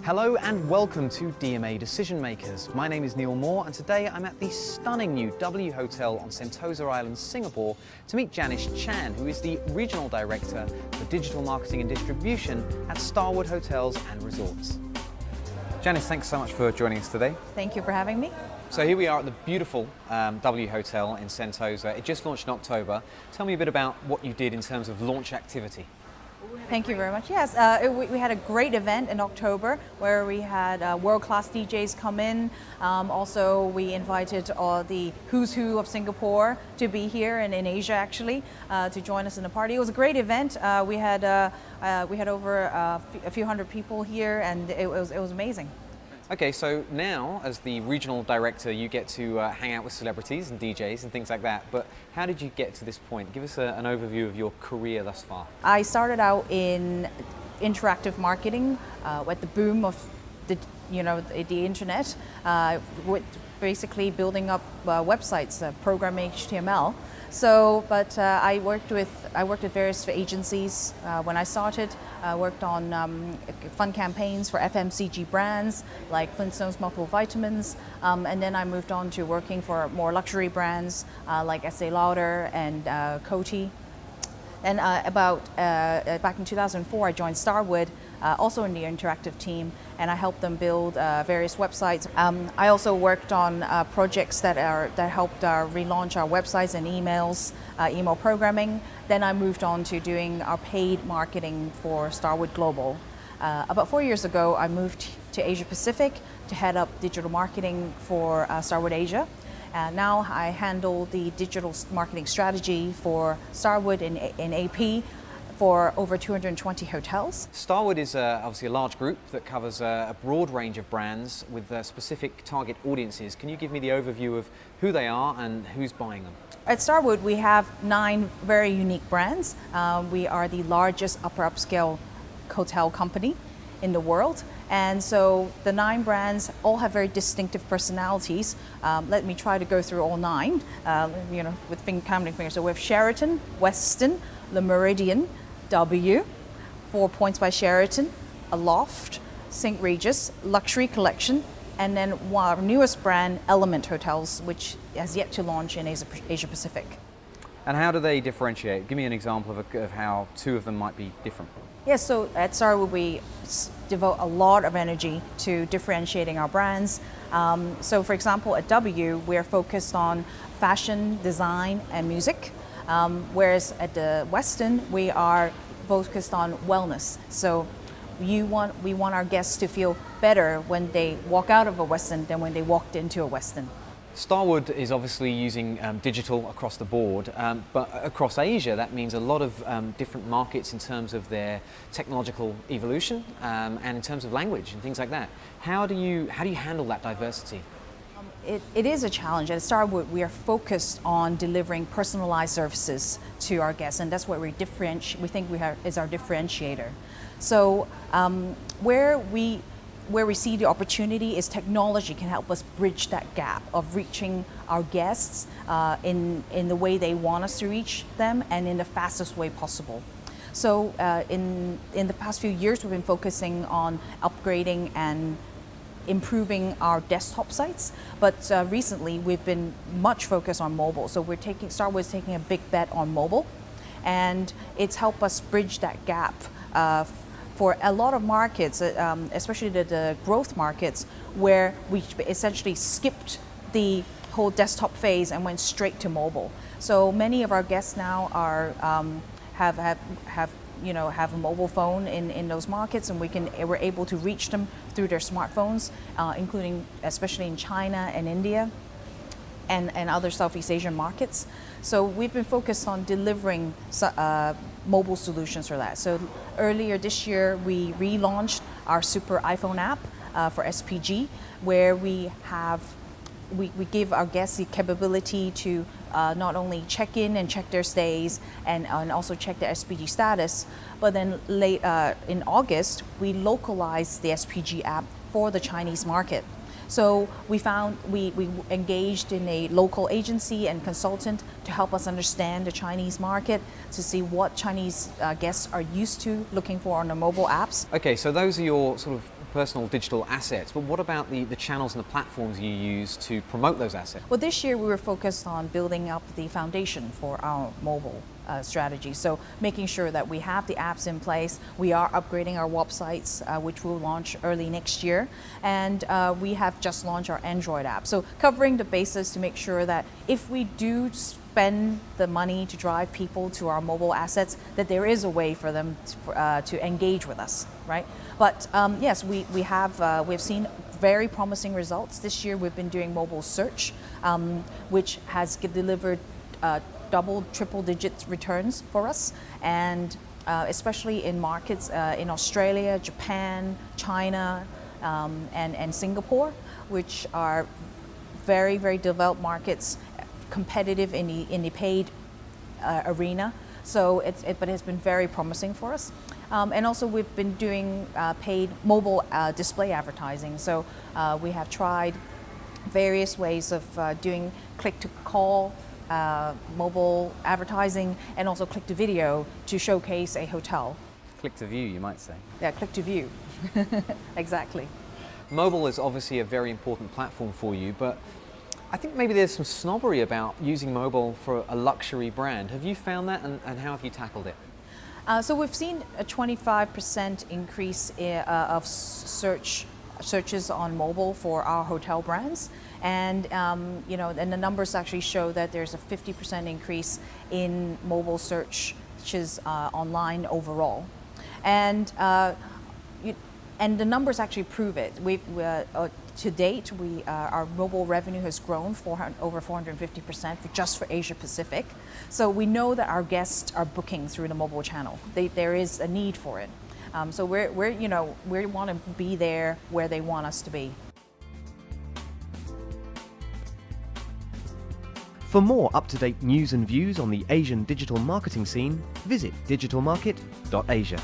Hello and welcome to DMA Decision Makers. My name is Neil Moore and today I'm at the stunning new W Hotel on Sentosa Island, Singapore to meet Janice Chan, who is the Regional Director for Digital Marketing and Distribution at Starwood Hotels and Resorts. Janice, thanks so much for joining us today. Thank you for having me. So here we are at the beautiful W Hotel in Sentosa. It just launched in October. Tell me a bit about what you did in terms of launch activity. Thank you very much. Yes, we had a great event in October where we had world-class DJs come in. Also, we invited all the who's who of Singapore to be here and in Asia actually to join us in the party. It was a great event. We had over a few hundred people here, and it was amazing. Okay, so now as the regional director, you get to hang out with celebrities and DJs and things like that. But how did you get to this point? Give us an overview of your career thus far. I started out in interactive marketing at the boom of the internet, with basically building up websites, programming HTML. So, but I worked with various agencies when I started. I worked on fun campaigns for FMCG brands like Flintstones Multivitamins, and then I moved on to working for more luxury brands like Estee Lauder and Coty. And back in 2004, I joined Starwood, also in the interactive team, and I helped them build various websites. I also worked on projects that helped relaunch our websites and email programming. Then I moved on to doing our paid marketing for Starwood Global. About 4 years ago, I moved to Asia Pacific to head up digital marketing for Starwood Asia. Now I handle the digital marketing strategy for Starwood in AP for over 220 hotels. Starwood is obviously a large group that covers a broad range of brands with specific target audiences. Can you give me the overview of who they are and who's buying them? At Starwood, we have 9 very unique brands. We are the largest upper upscale hotel company in the world. And so the 9 brands all have very distinctive personalities. Let me try to go through all 9, with counting fingers. So we have Sheraton, Westin, Le Méridien, W, 4 Points by Sheraton, Aloft, St. Regis, Luxury Collection, and then our newest brand, Element Hotels, which has yet to launch in Asia Pacific. And how do they differentiate? Give me an example of how 2 of them might be different. Yes, so at Starwood we devote a lot of energy to differentiating our brands. So for example, at W, we're focused on fashion, design, and music, whereas at the Westin, we are focused on wellness. So we want our guests to feel better when they walk out of a Westin than when they walked into a Westin. Starwood is obviously using digital across the board, but across Asia that means a lot of different markets in terms of their technological evolution and in terms of language and things like that. How do you handle that diversity? It is a challenge. At Starwood, we are focused on delivering personalized services to our guests, and that's what we think is our differentiator. So where we see the opportunity is technology can help us bridge that gap of reaching our guests in the way they want us to reach them and in the fastest way possible. So in the past few years, we've been focusing on upgrading and improving our desktop sites, but recently we've been much focused on mobile. So Starwood's taking a big bet on mobile, and it's helped us bridge that gap for a lot of markets, especially the growth markets, where we essentially skipped the whole desktop phase and went straight to mobile. So many of our guests now have a mobile phone in those markets, and we're able to reach them through their smartphones, including especially in China and India and other Southeast Asian markets. So we've been focused on delivering mobile solutions for that. So earlier this year, we relaunched our Super iPhone app for SPG, where we give our guests the capability to not only check in and check their stays and also check their SPG status, but then in August, we localized the SPG app for the Chinese market. So we engaged in a local agency and consultant to help us understand the Chinese market, to see what Chinese guests are used to looking for on the mobile apps. Okay, so those are your sort of personal digital assets, but what about the channels and the platforms you use to promote those assets? Well, this year we were focused on building up the foundation for our mobile strategy. So making sure that we have the apps in place, we are upgrading our websites, which will launch early next year, and we have just launched our Android app. So covering the bases to make sure that if we do spend the money to drive people to our mobile assets, that there is a way for them to engage with us, right? But yes, we've seen very promising results. This year we've been doing mobile search, which has delivered double, triple-digit returns for us, and especially in markets in Australia, Japan, China, and Singapore, which are very, very developed markets, competitive in the paid arena. So but it's been very promising for us. And also we've been doing paid mobile display advertising. So we have tried various ways of doing click-to-call mobile advertising, and also click-to-video to showcase a hotel. Click-to-view, you might say. Yeah, click-to-view. Exactly. Mobile is obviously a very important platform for you, but I think maybe there's some snobbery about using mobile for a luxury brand. Have you found that, and how have you tackled it? So we've seen a 25% increase of searches on mobile for our hotel brands, and and the numbers actually show that there's a 50% increase in mobile searches online overall, and the numbers actually prove it. To date, our mobile revenue has grown over 450% just for Asia Pacific. So we know that our guests are booking through the mobile channel. There is a need for it. So we want to be there where they want us to be. For more up-to-date news and views on the Asian digital marketing scene, visit digitalmarket.asia.